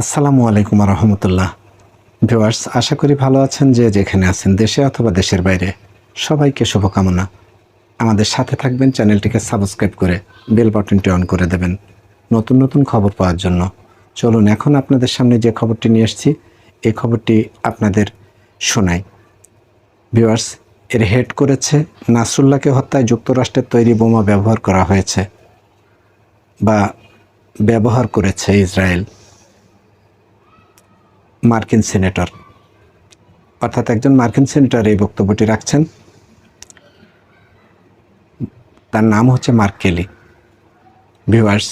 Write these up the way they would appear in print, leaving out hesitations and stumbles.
আসসালামু আলাইকুম রহমতুল্লাহ। ভিউয়ার্স, আশা করি ভালো আছেন যে যেখানে আছেন, দেশে অথবা দেশের বাইরে। সবাইকে শুভকামনা। আমাদের সাথে থাকবেন, চ্যানেলটিকে সাবস্ক্রাইব করে বেল বাটনটি অন করে দেবেন নতুন নতুন খবর পাওয়ার জন্য। চলুন এখন আপনাদের সামনে যে খবরটি নিয়ে এসেছি এই খবরটি আপনাদের শোনাই। ভিউয়ার্স, এর হেড করেছে নাসরুল্লাহকে হত্যায় যুক্তরাষ্ট্রের তৈরি বোমা ব্যবহার করা হয়েছে বা ব্যবহার করেছে ইসরায়েল। মার্কিন সিনেটর, অর্থাৎ একজন মার্কিন সিনেটর এই বক্তব্যটি রাখছেন। তার নাম হচ্ছে মার্ক কেলি। ভিউয়ার্স,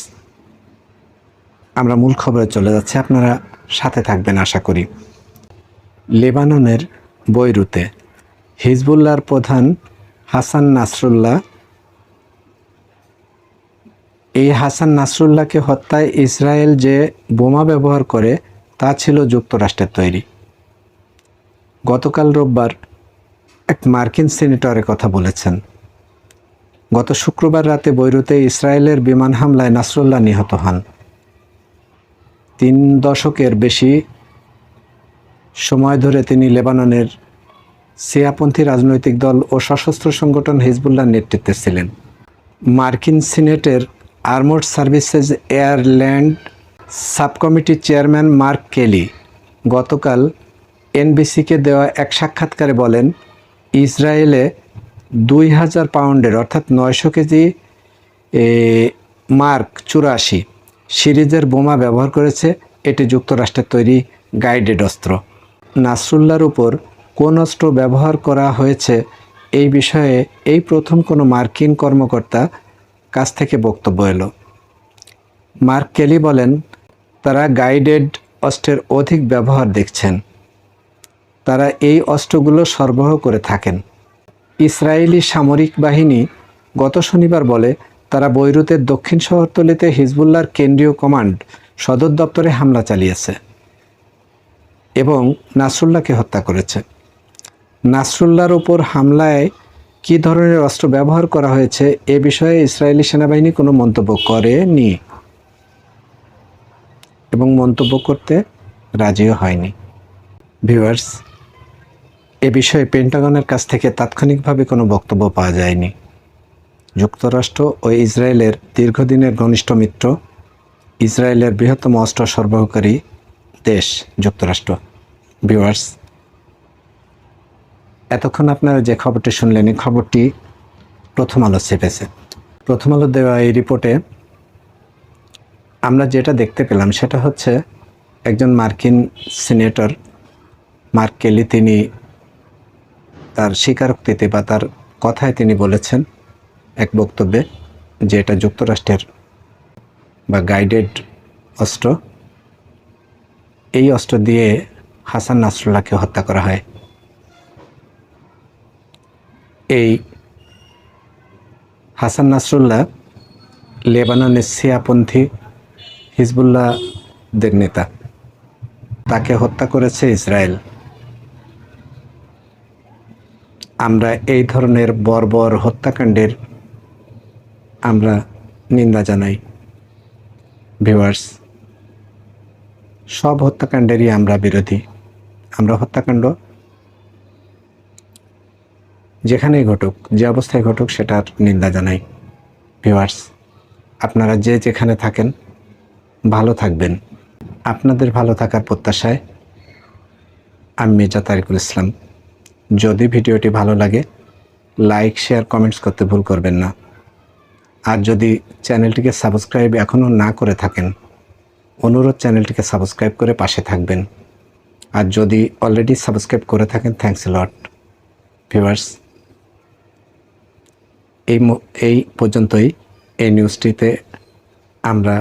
আমরা মূল খবরে চলে যাচ্ছি, আপনারা সাথে থাকবেন আশা করি। লেবাননের বৈরুতে হিজবুল্লাহর প্রধান হাসান নাসরুল্লাহ, এই হাসান নাসরুল্লাহকে হত্যায় ইসরায়েল যে বোমা ব্যবহার করে তা ছিল যুক্তরাষ্ট্রের তৈরি। গতকাল রোববার এক মার্কিন সিনেটর কথা বলেছেন। গত শুক্রবার রাতে বৈরুতে ইসরায়েলের বিমান হামলায় নাসরুল্লাহ নিহত হন। 3 দশকের বেশি সময় ধরে তিনি লেবাননের শিয়াপন্থী রাজনৈতিক দল ও সশস্ত্র সংগঠন হিজবুল্লাহর নেতৃত্বে ছিলেন। মার্কিন সিনেটের আর্মড সার্ভিসেস এয়ার ল্যান্ড সাবকমিটির চেয়ারম্যান মার্ক কেলি গতকাল এনবিসিকে দেওয়া এক সাক্ষাৎকারে বলেন, ইসরায়েলে 2000 পাউন্ডের অর্থাৎ 900 কেজি মার্ক 84 সিরিজের বোমা ব্যবহার করেছে। এটি যুক্তরাষ্ট্রের তৈরি গাইডেড অস্ত্র। নাসরুল্লাহর উপর কোন অস্ত্র ব্যবহার করা হয়েছে এই বিষয়ে এই প্রথম কোনো মার্কিন কর্মকর্তা কাছ থেকে বক্তব্য এলো। মার্ক কেলি বলেন, তারা গাইডেড অস্ত্রের অধিক ব্যবহার দেখছেন। তারা এই অস্ত্রগুলো সরবরাহ করে থাকেন। ইসরায়েলি সামরিক বাহিনী গত শনিবার বলে, তারা বৈরুতের দক্ষিণ শহরতলিতে হিজবুল্লাহর কেন্দ্রীয় কমান্ড সদর দপ্তরে হামলা চালিয়েছে এবং নাসরুল্লাহকে হত্যা করেছে। নাসরুল্লাহর উপর হামলায় কী ধরনের অস্ত্র ব্যবহার করা হয়েছে এ বিষয়ে ইসরায়েলি সেনাবাহিনী কোনো মন্তব্য করেনি এবং মন্তব্য করতে রাজিও হয়নি। ভিউয়ার্স, এ বিষয়ে পেন্টাগনের কাছ থেকে তাৎক্ষণিকভাবে কোনো বক্তব্য পাওয়া যায়নি। যুক্তরাষ্ট্র ও ইসরায়েলের দীর্ঘদিনের ঘনিষ্ঠ মিত্র, ইসরায়েলের বৃহত্তম অস্ত্র সরবরাহকারী দেশ যুক্তরাষ্ট্র। ভিউয়ার্স, এতক্ষণ আপনারা যে খবরটি শুনলেন এই খবরটি প্রথম আলো ছেপেছে। প্রথম আলো দেওয়া এই রিপোর্টে আমরা যেটা দেখতে পেলাম সেটা হচ্ছে একজন মার্কিন সিনেটর মার্ক কেলি, তিনি তার স্বীকারোক্তিতে বা তার কথায় তিনি বলেছেন এক বক্তব্যে যে এটা যুক্তরাষ্ট্রের বা গাইডেড অস্ত্র। এই অস্ত্র দিয়ে হাসান নাসরুল্লাহকে হত্যা করা হয়। এই হাসান নাসরুল্লাহ লেবাননের শিয়াপন্থী হিজবুল্লাহদের নেতা। তাকে হত্যা করেছে ইসরায়েল। আমরা এই ধরনের বর্বর হত্যাকাণ্ডের আমরা নিন্দা জানাই। ভিউয়ার্স, সব হত্যাকাণ্ডেরই আমরা বিরোধী। আমরা হত্যাকাণ্ড যেখানেই ঘটুক, যে অবস্থায় ঘটুক, সেটার নিন্দা জানাই। ভিউয়ার্স, আপনারা যে যেখানে থাকেন ভালো থাকবেন। আপনাদের ভালো থাকার প্রত্যাশায় আমি মির্জা তারিকুল ইসলাম। যদি ভিডিওটি ভালো লাগে লাইক, শেয়ার, কমেন্টস করতে ভুল করবেন না। আর যদি চ্যানেলটিকে সাবস্ক্রাইব এখনও না করে থাকেন, অনুরোধ চ্যানেলটিকে সাবস্ক্রাইব করে পাশে থাকবেন। আর যদি অলরেডি সাবস্ক্রাইব করে থাকেন, থ্যাঙ্কস এ লট। ভিউয়ার্স, এই পর্যন্তই। এই নিউজটিতে আমরা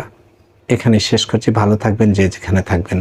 এখানে শেষ করছি। ভালো থাকবেন যে যেখানে থাকবেন।